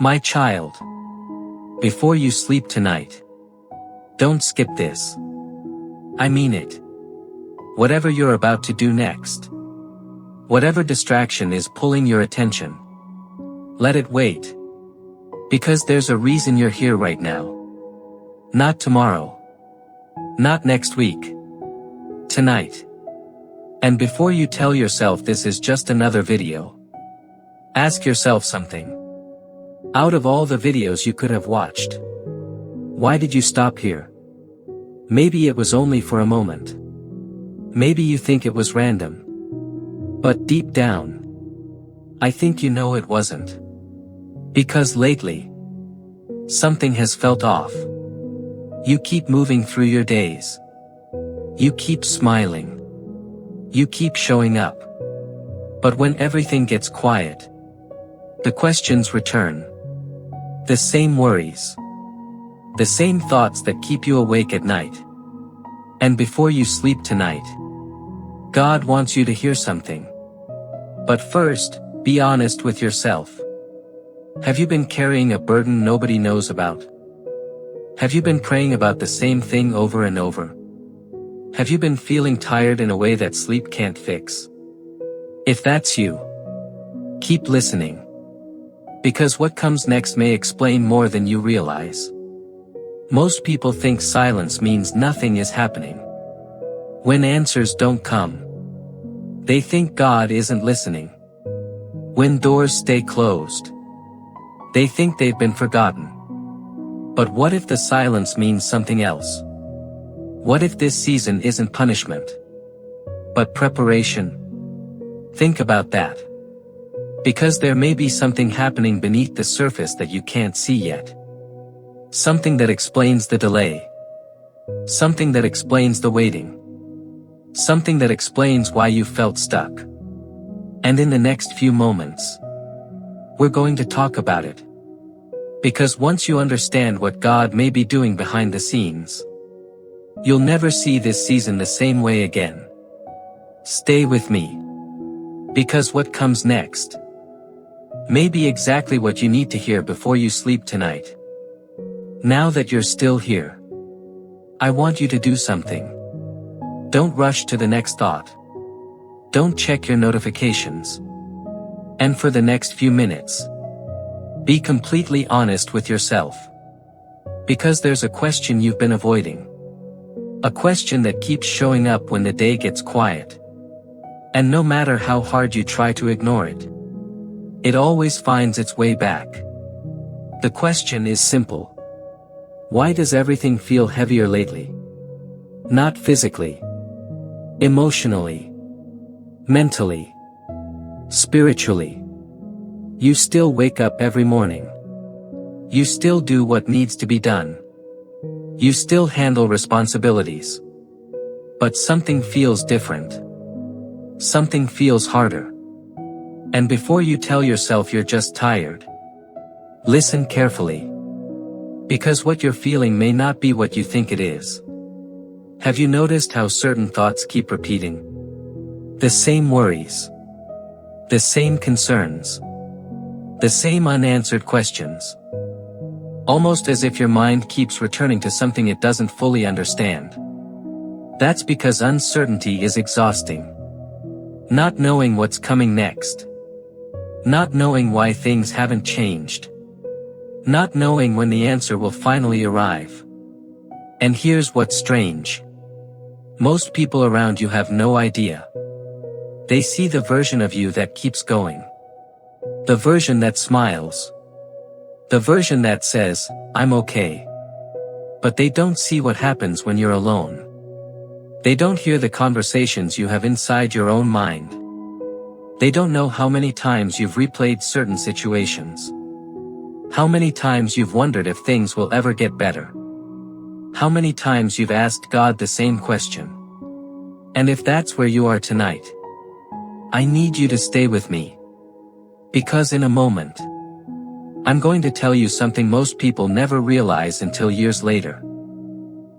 My child. Before you sleep tonight, don't skip this. I mean it. Whatever you're about to do next, whatever distraction is pulling your attention, let it wait. Because there's a reason you're here right now. Not tomorrow. Not next week. Tonight. And before you tell yourself this is just another video, ask yourself something. Out of all the videos you could have watched, why did you stop here? Maybe it was only for a moment. Maybe you think it was random. But deep down, I think you know it wasn't. Because lately, something has felt off. You keep moving through your days. You keep smiling. You keep showing up. But when everything gets quiet, the questions return. The same worries. The same thoughts that keep you awake at night. And before you sleep tonight, God wants you to hear something. But first, be honest with yourself. Have you been carrying a burden nobody knows about? Have you been praying about the same thing over and over? Have you been feeling tired in a way that sleep can't fix? If that's you, keep listening. Because what comes next may explain more than you realize. Most people think silence means nothing is happening. When answers don't come, they think God isn't listening. When doors stay closed, they think they've been forgotten. But what if the silence means something else? What if this season isn't punishment, but preparation? Think about that. Because there may be something happening beneath the surface that you can't see yet. Something that explains the delay. Something that explains the waiting. Something that explains why you felt stuck. And in the next few moments, we're going to talk about it. Because once you understand what God may be doing behind the scenes, you'll never see this season the same way again. Stay with me. Because what comes next may be exactly what you need to hear before you sleep tonight. Now that you're still here, I want you to do something. Don't rush to the next thought. Don't check your notifications. And for the next few minutes, be completely honest with yourself. Because there's a question you've been avoiding. A question that keeps showing up when the day gets quiet. And no matter how hard you try to ignore it, it always finds its way back. The question is simple. Why does everything feel heavier lately? Not physically. Emotionally. Mentally. Spiritually. You still wake up every morning. You still do what needs to be done. You still handle responsibilities. But something feels different. Something feels harder. And before you tell yourself you're just tired, listen carefully. Because what you're feeling may not be what you think it is. Have you noticed how certain thoughts keep repeating? The same worries. The same concerns. The same unanswered questions. Almost as if your mind keeps returning to something it doesn't fully understand. That's because uncertainty is exhausting. Not knowing what's coming next. Not knowing why things haven't changed. Not knowing when the answer will finally arrive. And here's what's strange. Most people around you have no idea. They see the version of you that keeps going. The version that smiles. The version that says, I'm okay. But they don't see what happens when you're alone. They don't hear the conversations you have inside your own mind. They don't know how many times you've replayed certain situations. How many times you've wondered if things will ever get better. How many times you've asked God the same question. And if that's where you are tonight, I need you to stay with me. Because in a moment, I'm going to tell you something most people never realize until years later.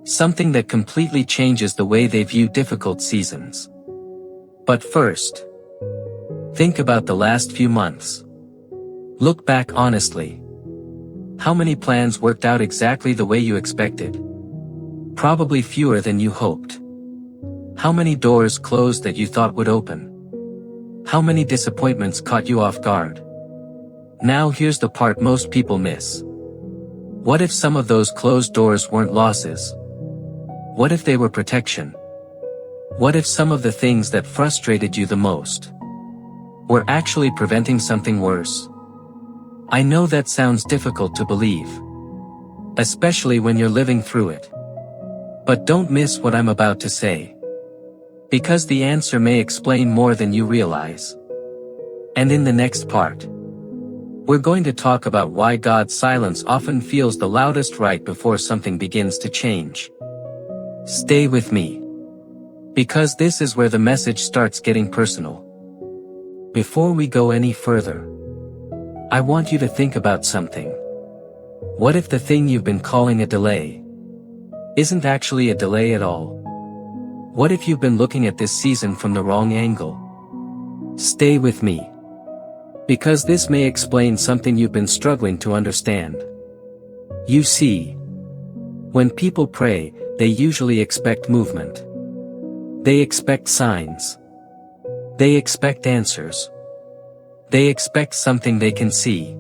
Something that completely changes the way they view difficult seasons. But first, think about the last few months. Look back honestly. How many plans worked out exactly the way you expected? Probably fewer than you hoped. How many doors closed that you thought would open? How many disappointments caught you off guard? Now here's the part most people miss. What if some of those closed doors weren't losses? What if they were protection? What if some of the things that frustrated you the most were actually preventing something worse? I know that sounds difficult to believe, especially when you're living through it. But don't miss what I'm about to say, because the answer may explain more than you realize. And in the next part, we're going to talk about why God's silence often feels the loudest right before something begins to change. Stay with me, because this is where the message starts getting personal. Before we go any further, I want you to think about something. What if the thing you've been calling a delay isn't actually a delay at all? What if you've been looking at this season from the wrong angle? Stay with me, because this may explain something you've been struggling to understand. You see, when people pray, they usually expect movement. They expect signs. They expect answers. They expect something they can see.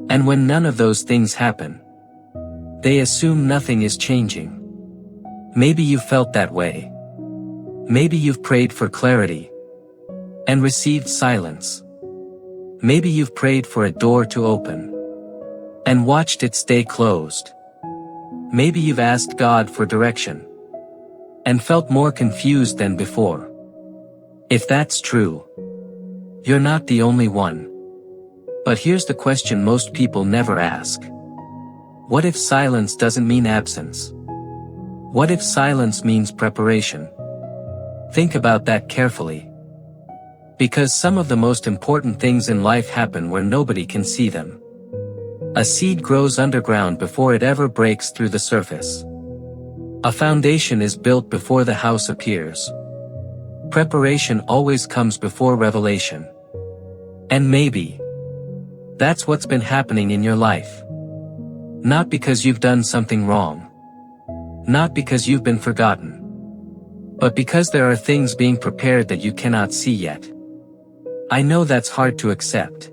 And when none of those things happen, they assume nothing is changing. Maybe you felt that way. Maybe you've prayed for clarity and received silence. Maybe you've prayed for a door to open and watched it stay closed. Maybe you've asked God for direction and felt more confused than before. If that's true, you're not the only one. But here's the question most people never ask. What if silence doesn't mean absence? What if silence means preparation? Think about that carefully. Because some of the most important things in life happen where nobody can see them. A seed grows underground before it ever breaks through the surface. A foundation is built before the house appears. Preparation always comes before revelation. And maybe that's what's been happening in your life. Not because you've done something wrong. Not because you've been forgotten. But because there are things being prepared that you cannot see yet. I know that's hard to accept.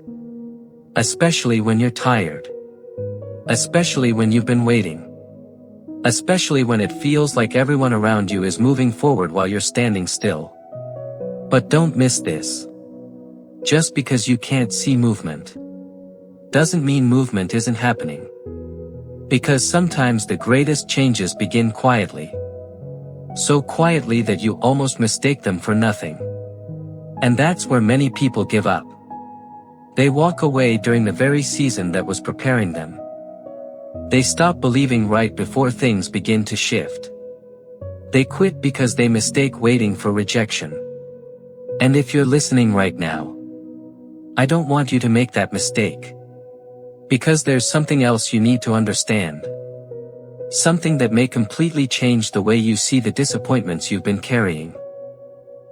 Especially when you're tired. Especially when you've been waiting. Especially when it feels like everyone around you is moving forward while you're standing still. But don't miss this. Just because you can't see movement doesn't mean movement isn't happening. Because sometimes the greatest changes begin quietly. So quietly that you almost mistake them for nothing. And that's where many people give up. They walk away during the very season that was preparing them. They stop believing right before things begin to shift. They quit because they mistake waiting for rejection. And if you're listening right now, I don't want you to make that mistake. Because there's something else you need to understand. Something that may completely change the way you see the disappointments you've been carrying.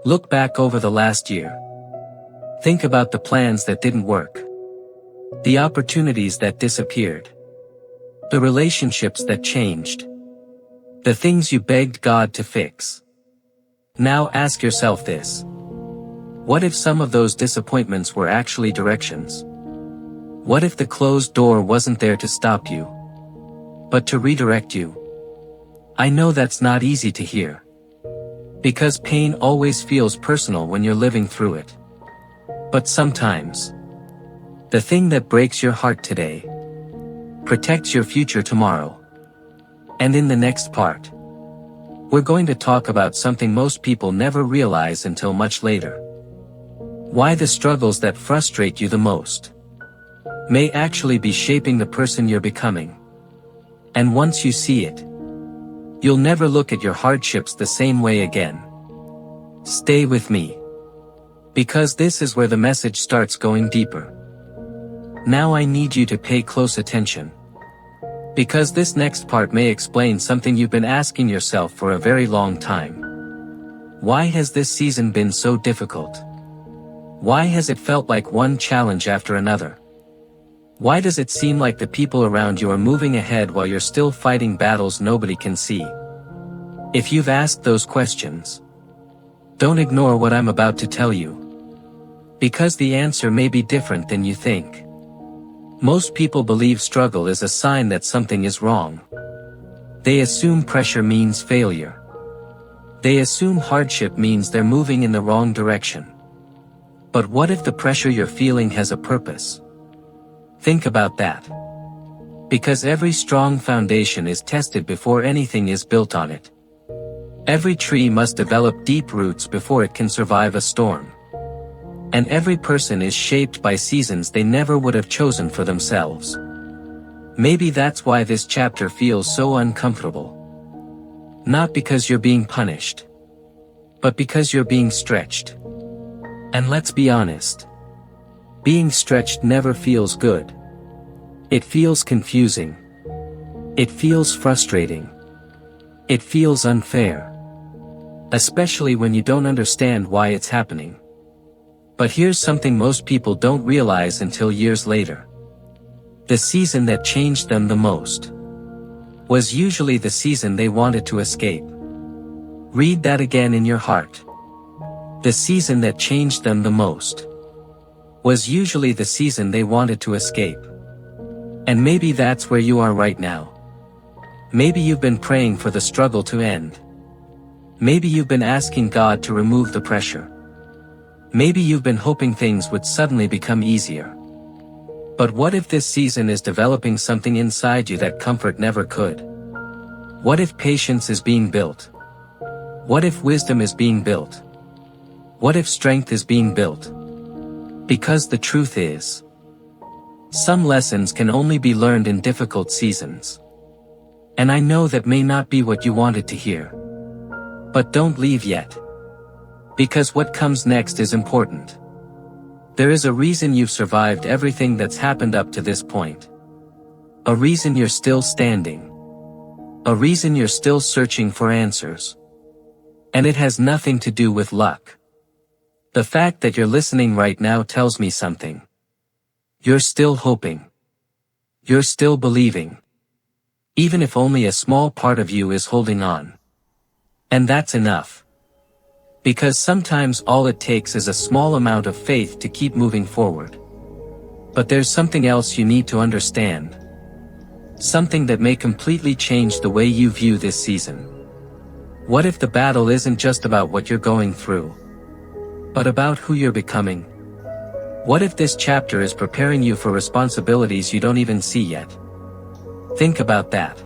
Look back over the last year. Think about the plans that didn't work. The opportunities that disappeared. The relationships that changed. The things you begged God to fix. Now ask yourself this. What if some of those disappointments were actually directions? What if the closed door wasn't there to stop you, but to redirect you? I know that's not easy to hear. Because pain always feels personal when you're living through it. But sometimes, the thing that breaks your heart today protects your future tomorrow. And in the next part, we're going to talk about something most people never realize until much later. Why the struggles that frustrate you the most may actually be shaping the person you're becoming. And once you see it, you'll never look at your hardships the same way again. Stay with me. Because this is where the message starts going deeper. Now I need you to pay close attention. Because this next part may explain something you've been asking yourself for a very long time. Why has this season been so difficult? Why has it felt like one challenge after another? Why does it seem like the people around you are moving ahead while you're still fighting battles nobody can see? If you've asked those questions, don't ignore what I'm about to tell you. Because the answer may be different than you think. Most people believe struggle is a sign that something is wrong. They assume pressure means failure. They assume hardship means they're moving in the wrong direction. But what if the pressure you're feeling has a purpose? Think about that. Because every strong foundation is tested before anything is built on it. Every tree must develop deep roots before it can survive a storm. And every person is shaped by seasons they never would have chosen for themselves. Maybe that's why this chapter feels so uncomfortable. Not because you're being punished, but because you're being stretched. And let's be honest. Being stretched never feels good. It feels confusing. It feels frustrating. It feels unfair. Especially when you don't understand why it's happening. But here's something most people don't realize until years later. The season that changed them the most was usually the season they wanted to escape. Read that again in your heart. The season that changed them the most was usually the season they wanted to escape. And maybe that's where you are right now. Maybe you've been praying for the struggle to end. Maybe you've been asking God to remove the pressure. Maybe you've been hoping things would suddenly become easier. But what if this season is developing something inside you that comfort never could? What if patience is being built? What if wisdom is being built? What if strength is being built? Because the truth is, some lessons can only be learned in difficult seasons. And I know that may not be what you wanted to hear. But don't leave yet. Because what comes next is important. There is a reason you've survived everything that's happened up to this point. A reason you're still standing. A reason you're still searching for answers. And it has nothing to do with luck. The fact that you're listening right now tells me something. You're still hoping. You're still believing. Even if only a small part of you is holding on. And that's enough. Because sometimes all it takes is a small amount of faith to keep moving forward. But there's something else you need to understand. Something that may completely change the way you view this season. What if the battle isn't just about what you're going through, but about who you're becoming? What if this chapter is preparing you for responsibilities you don't even see yet? Think about that.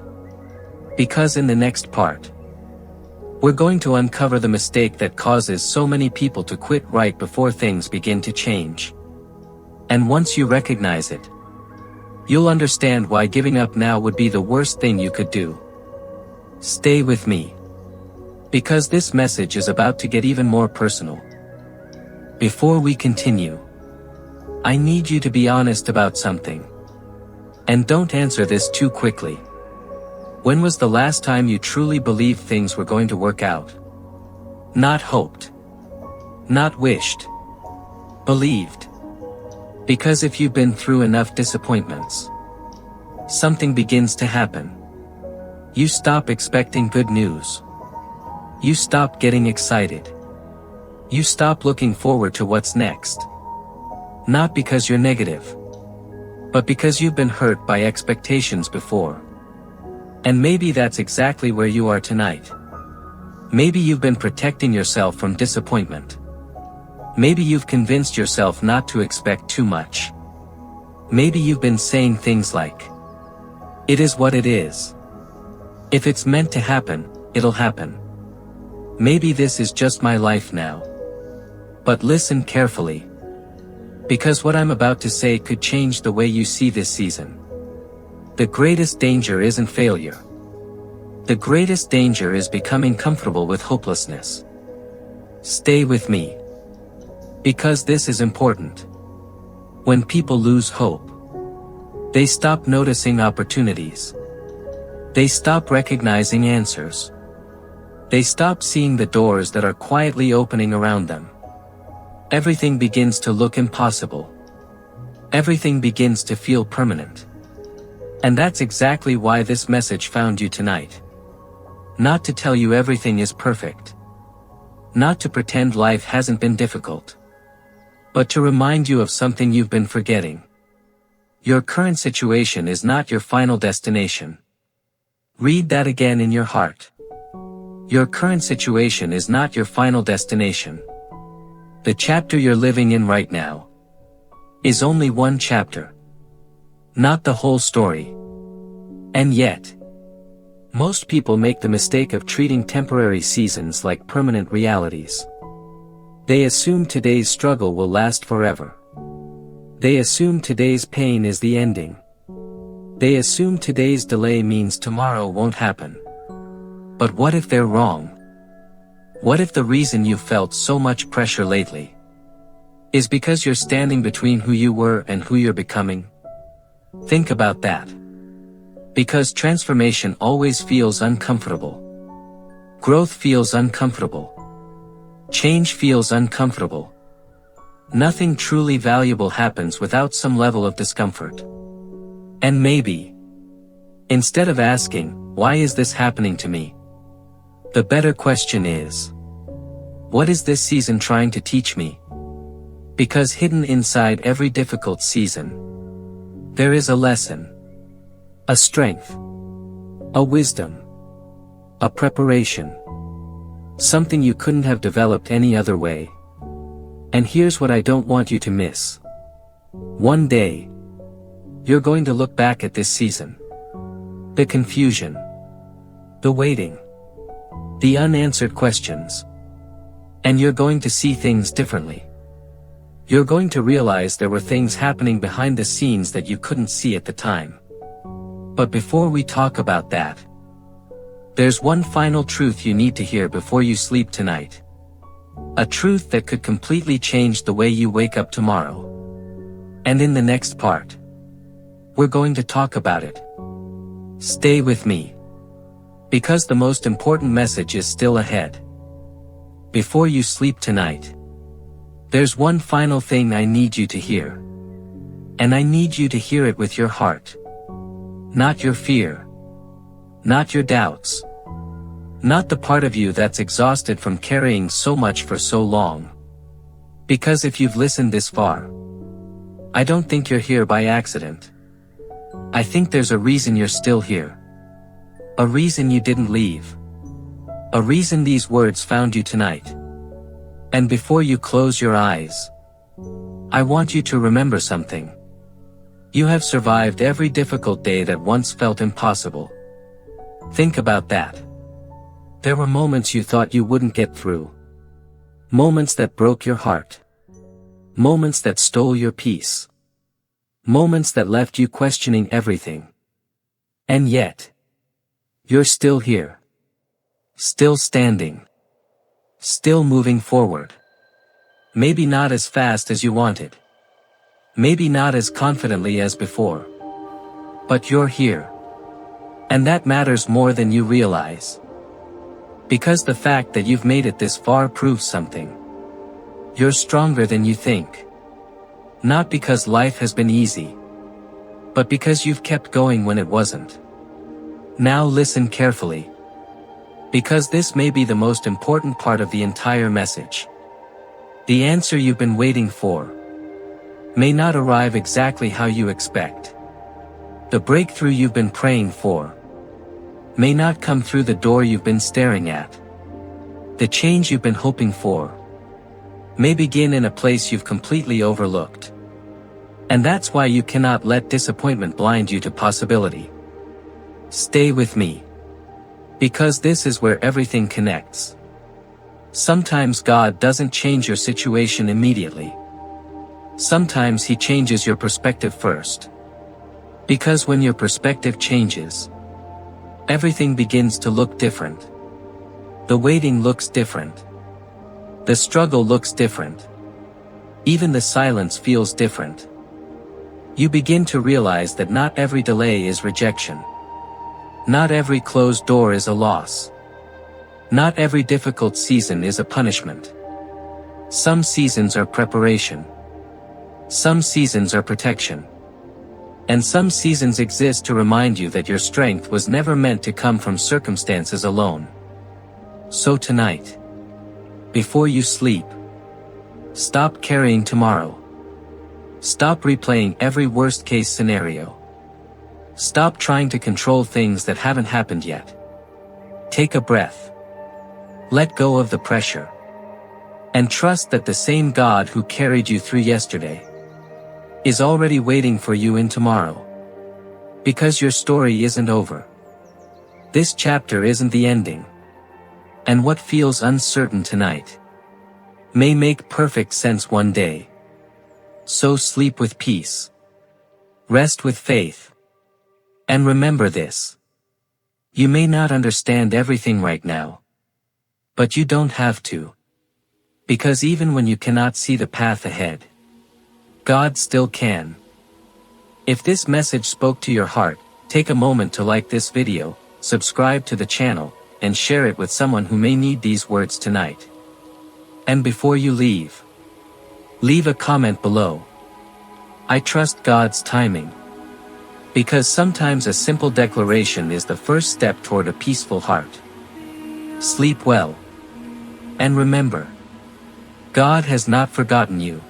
Because in the next part, we're going to uncover the mistake that causes so many people to quit right before things begin to change. And once you recognize it, you'll understand why giving up now would be the worst thing you could do. Stay with me. Because this message is about to get even more personal. Before we continue, I need you to be honest about something. And don't answer this too quickly. When was the last time you truly believed things were going to work out? Not hoped. Not wished. Believed. Because if you've been through enough disappointments, something begins to happen. You stop expecting good news. You stop getting excited. You stop looking forward to what's next. Not because you're negative, but because you've been hurt by expectations before. And maybe that's exactly where you are tonight. Maybe you've been protecting yourself from disappointment. Maybe you've convinced yourself not to expect too much. Maybe you've been saying things like, "It is what it is. If it's meant to happen, it'll happen. Maybe this is just my life now." But listen carefully. Because what I'm about to say could change the way you see this season. The greatest danger isn't failure. The greatest danger is becoming comfortable with hopelessness. Stay with me. Because this is important. When people lose hope, they stop noticing opportunities. They stop recognizing answers. They stop seeing the doors that are quietly opening around them. Everything begins to look impossible. Everything begins to feel permanent. And that's exactly why this message found you tonight. Not to tell you everything is perfect. Not to pretend life hasn't been difficult. But to remind you of something you've been forgetting. Your current situation is not your final destination. Read that again in your heart. Your current situation is not your final destination. The chapter you're living in right now is only one chapter. Not the whole story. And yet, most people make the mistake of treating temporary seasons like permanent realities. They assume today's struggle will last forever. They assume today's pain is the ending. They assume today's delay means tomorrow won't happen. But what if they're wrong? What if the reason you felt so much pressure lately is because you're standing between who you were and who you're becoming? Think about that. Because transformation always feels uncomfortable. Growth feels uncomfortable. Change feels uncomfortable. Nothing truly valuable happens without some level of discomfort. And maybe, instead of asking, why is this happening to me? The better question is, what is this season trying to teach me? Because hidden inside every difficult season, there is a lesson. A strength. A wisdom. A preparation. Something you couldn't have developed any other way. And here's what I don't want you to miss. One day, you're going to look back at this season. The confusion. The waiting. The unanswered questions. And you're going to see things differently. You're going to realize there were things happening behind the scenes that you couldn't see at the time. But before we talk about that, there's one final truth you need to hear before you sleep tonight. A truth that could completely change the way you wake up tomorrow. And in the next part, we're going to talk about it. Stay with me. Because the most important message is still ahead. Before you sleep tonight, there's one final thing I need you to hear. And I need you to hear it with your heart. Not your fear. Not your doubts. Not the part of you that's exhausted from carrying so much for so long. Because if you've listened this far, I don't think you're here by accident. I think there's a reason you're still here. A reason you didn't leave. A reason these words found you tonight. And before you close your eyes, I want you to remember something. You have survived every difficult day that once felt impossible. Think about that. There were moments you thought you wouldn't get through. Moments that broke your heart. Moments that stole your peace. Moments that left you questioning everything. And yet, you're still here. Still standing. Still moving forward. Maybe not as fast as you wanted. Maybe not as confidently as before. But you're here. And that matters more than you realize. Because the fact that you've made it this far proves something. You're stronger than you think. Not because life has been easy, but because you've kept going when it wasn't. Now listen carefully. Because this may be the most important part of the entire message. The answer you've been waiting for may not arrive exactly how you expect. The breakthrough you've been praying for may not come through the door you've been staring at. The change you've been hoping for may begin in a place you've completely overlooked. And that's why you cannot let disappointment blind you to possibility. Stay with me. Because this is where everything connects. Sometimes God doesn't change your situation immediately. Sometimes He changes your perspective first. Because when your perspective changes, everything begins to look different. The waiting looks different. The struggle looks different. Even the silence feels different. You begin to realize that not every delay is rejection. Not every closed door is a loss. Not every difficult season is a punishment. Some seasons are preparation. Some seasons are protection. And some seasons exist to remind you that your strength was never meant to come from circumstances alone. So tonight, before you sleep, stop carrying tomorrow. Stop replaying every worst-case scenario. Stop trying to control things that haven't happened yet. Take a breath. Let go of the pressure. And trust that the same God who carried you through yesterday is already waiting for you in tomorrow. Because your story isn't over. This chapter isn't the ending. And what feels uncertain tonight may make perfect sense one day. So sleep with peace. Rest with faith. And remember this. You may not understand everything right now. But you don't have to. Because even when you cannot see the path ahead, God still can. If this message spoke to your heart, take a moment to like this video, subscribe to the channel, and share it with someone who may need these words tonight. And before you leave a comment below. I trust God's timing. Because sometimes a simple declaration is the first step toward a peaceful heart. Sleep well. And remember, God has not forgotten you.